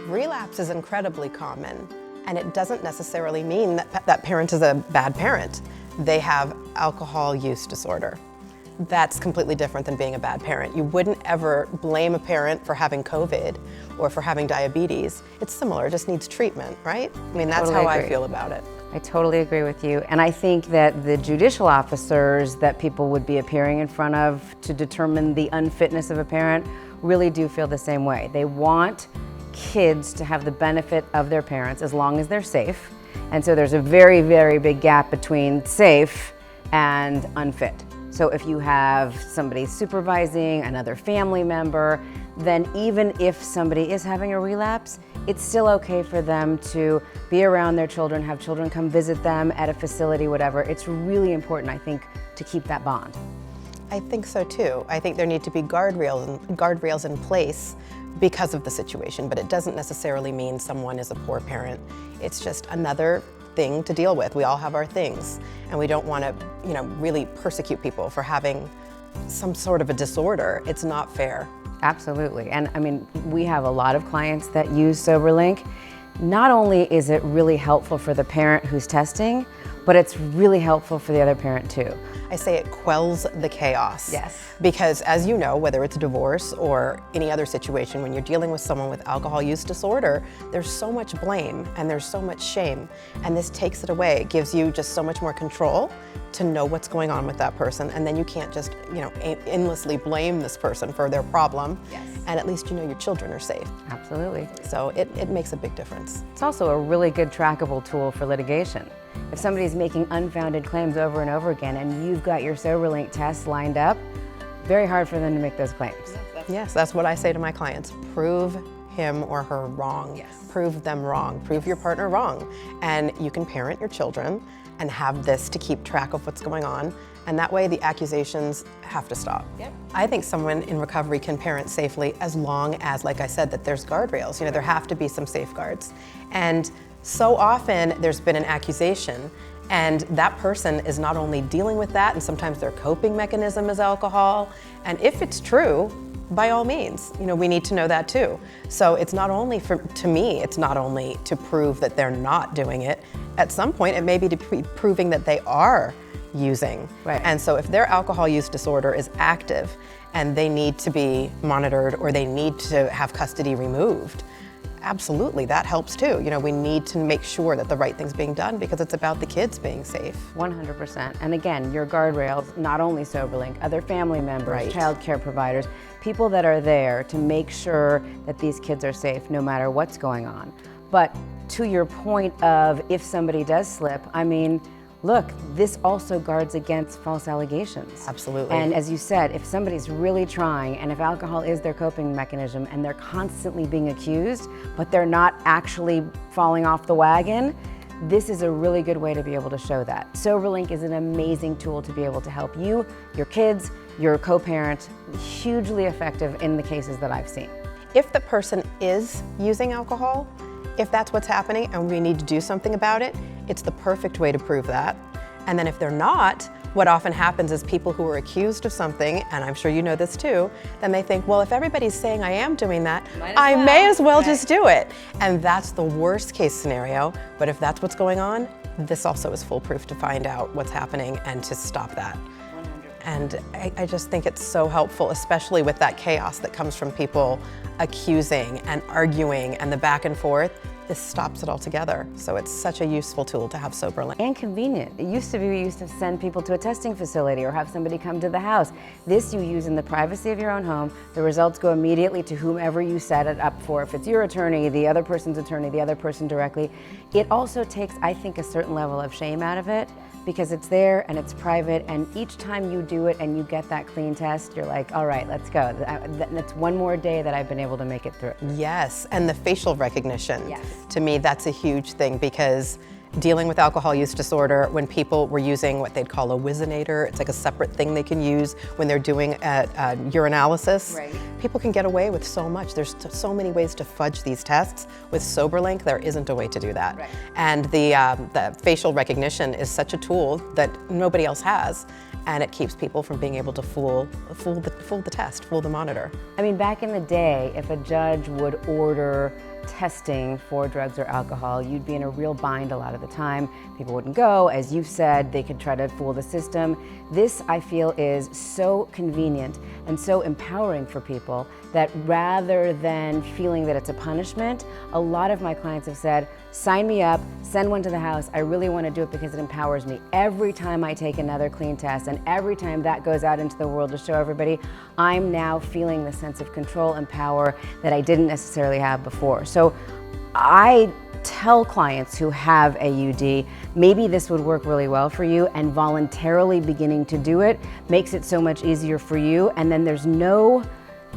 Relapse is incredibly common, and it doesn't necessarily mean that that parent is a bad parent. They have alcohol use disorder. That's completely different than being a bad parent. You wouldn't ever blame a parent for having COVID or for having diabetes. It's similar, it just needs treatment, right? I mean, that's how I feel about it. I totally agree with you. And I think that the judicial officers that people would be appearing in front of to determine the unfitness of a parent really do feel the same way. They want kids to have the benefit of their parents as long as they're safe. And so there's a very, very big gap between safe and unfit. So if you have somebody supervising another family member, then even if somebody is having a relapse, it's still okay for them to be around their children, have children come visit them at a facility, whatever. It's really important, I think, to keep that bond. I think so too. I think there need to be guardrails in place because of the situation, but it doesn't necessarily mean someone is a poor parent. It's just another thing to deal with. We all have our things, and we don't want to, really persecute people for having some sort of a disorder. It's not fair. Absolutely. And I mean, we have a lot of clients that use Soberlink. Not only is it really helpful for the parent who's testing, but it's really helpful for the other parent too. I say it quells the chaos. Yes. Because as you know, whether it's divorce or any other situation, when you're dealing with someone with alcohol use disorder, there's so much blame and there's so much shame. And this takes it away. It gives you just so much more control to know what's going on with that person. And then you can't just, endlessly blame this person for their problem. Yes. And at least you know your children are safe. Absolutely. So it makes a big difference. It's also a really good trackable tool for litigation. If somebody's making unfounded claims over and over again and you've got your Soberlink tests lined up, very hard for them to make those claims. Yes, that's what I say to my clients. Prove him or her wrong. Yes. Prove them wrong. Prove your partner wrong. And you can parent your children and have this to keep track of what's going on. And that way the accusations have to stop. Yep. I think someone in recovery can parent safely as long as, like I said, that there's guardrails. There have to be some safeguards. And so often there's been an accusation, and that person is not only dealing with that, and sometimes their coping mechanism is alcohol. And if it's true, by all means, we need to know that too. So it's not only to me, it's not only to prove that they're not doing it. At some point, it may be to proving that they are using. Right. And so if their alcohol use disorder is active and they need to be monitored or they need to have custody removed, absolutely, that helps too. We need to make sure that the right thing's being done because it's about the kids being safe. 100%. And again, your guardrails, not only Soberlink, other family members, Right. child care providers, people that are there to make sure that these kids are safe no matter what's going on. But to your point of if somebody does slip, look, this also guards against false allegations. Absolutely. And as you said, if somebody's really trying and if alcohol is their coping mechanism and they're constantly being accused, but they're not actually falling off the wagon, this is a really good way to be able to show that. Soberlink is an amazing tool to be able to help you, your kids, your co-parent, hugely effective in the cases that I've seen. If the person is using alcohol, if that's what's happening and we need to do something about it, it's the perfect way to prove that. And then if they're not, what often happens is people who are accused of something, and I'm sure you know this too, then they think, well, if everybody's saying I am doing that, I may as well just do it. And that's the worst case scenario. But if that's what's going on, this also is foolproof to find out what's happening and to stop that. 100%. And I just think it's so helpful, especially with that chaos that comes from people accusing and arguing and the back and forth. This stops it all together. So it's such a useful tool to have Soberlink. And convenient. It used to be we used to send people to a testing facility or have somebody come to the house. This you use in the privacy of your own home. The results go immediately to whomever you set it up for. If it's your attorney, the other person's attorney, the other person directly. It also takes, I think, a certain level of shame out of it because it's there and it's private, and each time you do it and you get that clean test, you're like, all right, let's go. That's one more day that I've been able to make it through. Yes, and the facial recognition. Yes. To me, that's a huge thing because dealing with alcohol use disorder, when people were using what they'd call a Whizzinator, it's like a separate thing they can use when they're doing a urinalysis. Right. People can get away with so much. There's so many ways to fudge these tests. With Soberlink, there isn't a way to do that. Right. And the facial recognition is such a tool that nobody else has. And it keeps people from being able to fool the test, fool the monitor. I mean, back in the day, if a judge would order testing for drugs or alcohol, you'd be in a real bind a lot of the time. People wouldn't go, as you said, they could try to fool the system. This, I feel, is so convenient and so empowering for people that rather than feeling that it's a punishment, a lot of my clients have said, sign me up, send one to the house. I really want to do it because it empowers me. Every time I take another clean test and every time that goes out into the world to show everybody, I'm now feeling the sense of control and power that I didn't necessarily have before. So I tell clients who have AUD, maybe this would work really well for you, and voluntarily beginning to do it makes it so much easier for you, and then there's no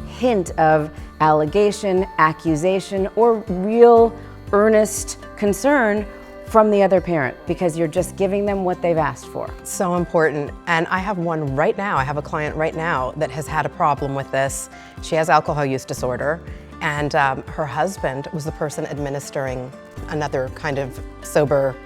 hint of allegation, accusation, or real earnest concern from the other parent, because you're just giving them what they've asked for. So important. And I have one right now. I have a client right now that has had a problem with this. She has alcohol use disorder, and her husband was the person administering another kind of sober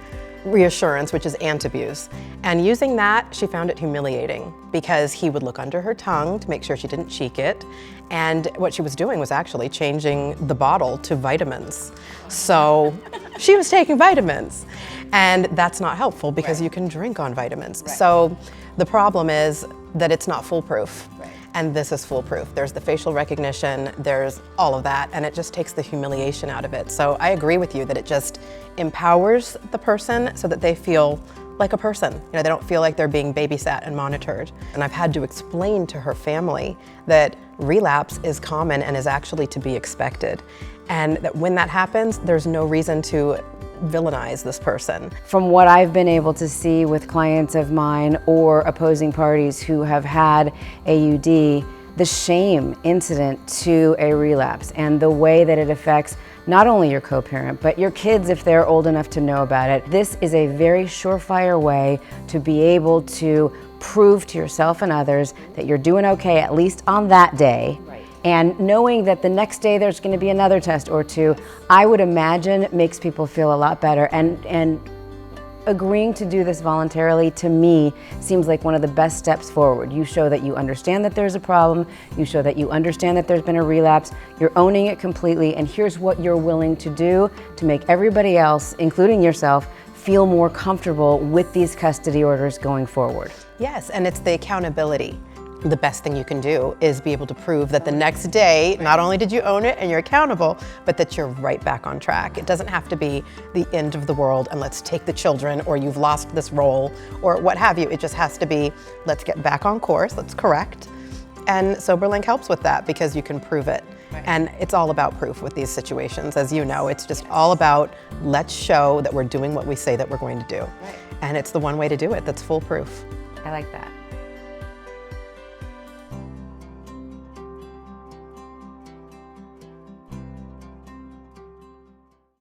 reassurance, which is antabuse. And using that, she found it humiliating because he would look under her tongue to make sure she didn't cheek it. And what she was doing was actually changing the bottle to vitamins. So she was taking vitamins. And that's not helpful because you can drink on vitamins. So the problem is that it's not foolproof. And this is foolproof. There's the facial recognition, there's all of that, and it just takes the humiliation out of it. So I agree with you that it just empowers the person so that they feel like a person. You know, they don't feel like they're being babysat and monitored. And I've had to explain to her family that relapse is common and is actually to be expected. And that when that happens, there's no reason to villainize this person. From what I've been able to see with clients of mine or opposing parties who have had AUD, the shame incident to a relapse and the way that it affects not only your co-parent, but your kids if they're old enough to know about it. This is a very surefire way to be able to prove to yourself and others that you're doing okay, at least on that day. And knowing that the next day there's going to be another test or two, I would imagine makes people feel a lot better. And agreeing to do this voluntarily, to me, seems like one of the best steps forward. You show that you understand that there's a problem, you show that you understand that there's been a relapse, you're owning it completely, and here's what you're willing to do to make everybody else, including yourself, feel more comfortable with these custody orders going forward. Yes, and it's the accountability. The best thing you can do is be able to prove that the next day, not only did you own it and you're accountable, but that you're right back on track. It doesn't have to be the end of the world and let's take the children or you've lost this role or what have you. It just has to be, let's get back on course, let's correct. And Soberlink helps with that because you can prove it. And it's all about proof with these situations. As you know, it's just all about let's show that we're doing what we say that we're going to do. And it's the one way to do it that's foolproof. I like that.